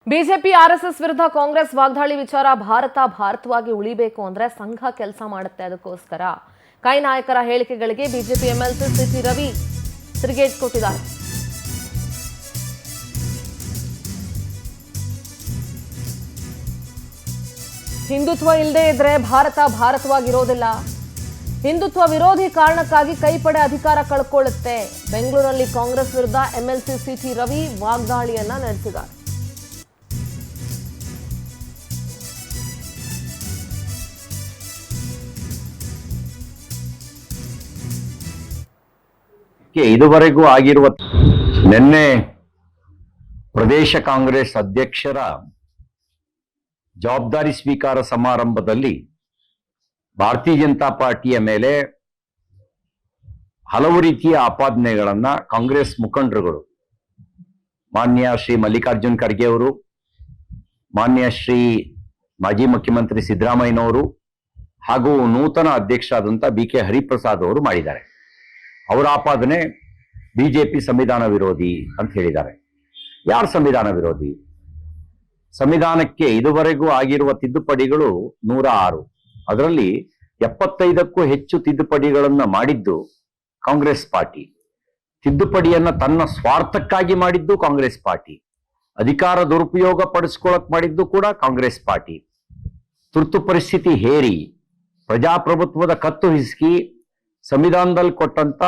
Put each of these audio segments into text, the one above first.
BJP RSS ವಿರುದ್ಧ ಕಾಂಗ್ರೆಸ್ ವಾಗ್ದಾಳಿ ವಿಚಾರ ಭಾರತವಾಗಿ ಉಳಿಬೇಕು ಅಂದ್ರೆ ಸಂಘ ಕೆಲಸ ಮಾಡುತ್ತೆ. ಅದಕ್ಕೋಸ್ಕರ ಕೈ ನಾಯಕರ ಹೇಳಿಕೆಗಳಿಗೆ ಬಿಜೆಪಿ ಎಂಎಲ್ಸಿ ಸಿಟಿ ರವಿ ತಿರುಗೇಟ್ ಕೊಟ್ಟಿದ್ದಾರೆ. ಹಿಂದುತ್ವ ಇಲ್ಲದೆ ಇದ್ರೆ ಭಾರತವಾಗಿರೋದಿಲ್ಲ. ಹಿಂದುತ್ವ ವಿರೋಧಿ ಕಾರಣಕ್ಕಾಗಿ ಕೈಪಡೆ ಅಧಿಕಾರ ಕಳ್ಕೊಳ್ಳುತ್ತೆ. ಬೆಂಗಳೂರಲ್ಲಿ ಕಾಂಗ್ರೆಸ್ ವಿರುದ್ಧ ಎಂಎಲ್ಸಿ ಸಿಟಿ ರವಿ ವಾಗ್ದಾಳಿಯನ್ನ ನಡೆಸಿದ್ದಾರೆ. ಇದುವರೆಗೂ ಆಗಿರುವ ನಿನ್ನೆ ಪ್ರದೇಶ ಕಾಂಗ್ರೆಸ್ ಅಧ್ಯಕ್ಷರ ಜವಾಬ್ದಾರಿ ಸ್ವೀಕಾರ ಸಮಾರಂಭದಲ್ಲಿ ಭಾರತೀಯ ಜನತಾ ಪಾರ್ಟಿಯ ಮೇಲೆ ಹಲವು ರೀತಿಯ ಆಪಾದನೆಗಳನ್ನ ಕಾಂಗ್ರೆಸ್ ಮುಖಂಡರುಗಳು, ಮಾನ್ಯ ಶ್ರೀ ಮಲ್ಲಿಕಾರ್ಜುನ್ ಖರ್ಗೆ ಅವರು, ಮಾನ್ಯ ಶ್ರೀ ಮಾಜಿ ಮುಖ್ಯಮಂತ್ರಿ ಸಿದ್ದರಾಮಯ್ಯನವರು ಹಾಗೂ ನೂತನ ಅಧ್ಯಕ್ಷರಾದಂಥ BK ಹರಿಪ್ರಸಾದ್ ಅವರು ಮಾಡಿದ್ದಾರೆ. ಅವರ ಆಪಾದನೆ ಬಿಜೆಪಿ ಸಂವಿಧಾನ ವಿರೋಧಿ ಅಂತ ಹೇಳಿದ್ದಾರೆ. ಯಾರು ಸಂವಿಧಾನ ವಿರೋಧಿ? ಸಂವಿಧಾನಕ್ಕೆ ಇದುವರೆಗೂ ಆಗಿರುವ ತಿದ್ದುಪಡಿಗಳು 106. ಅದರಲ್ಲಿ 75ಕ್ಕೂ ಹೆಚ್ಚು ತಿದ್ದುಪಡಿಗಳನ್ನ ಮಾಡಿದ್ದು ಕಾಂಗ್ರೆಸ್ ಪಾರ್ಟಿ. ತಿದ್ದುಪಡಿಯನ್ನ ತನ್ನ ಸ್ವಾರ್ಥಕ್ಕಾಗಿ ಮಾಡಿದ್ದು ಕಾಂಗ್ರೆಸ್ ಪಾರ್ಟಿ. ಅಧಿಕಾರ ದುರುಪಯೋಗ ಪಡಿಸ್ಕೊಳಕ್ ಮಾಡಿದ್ದು ಕೂಡ ಕಾಂಗ್ರೆಸ್ ಪಾರ್ಟಿ. ತುರ್ತು ಪರಿಸ್ಥಿತಿ ಹೇರಿ ಪ್ರಜಾಪ್ರಭುತ್ವದ ಕತ್ತು ಹಿಸುಕಿ ಸಂವಿಧಾನದಲ್ಲಿ ಕೊಟ್ಟಂತ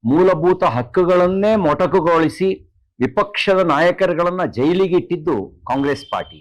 ಮೂಲಭೂತ ಹಕ್ಕುಗಳನ್ನೇ ಮೊಟಕುಗೊಳಿಸಿ ವಿಪಕ್ಷದ ನಾಯಕರುಗಳನ್ನ ಜೈಲಿಗೆ ಇಟ್ಟಿದ್ದು ಕಾಂಗ್ರೆಸ್ ಪಾರ್ಟಿ.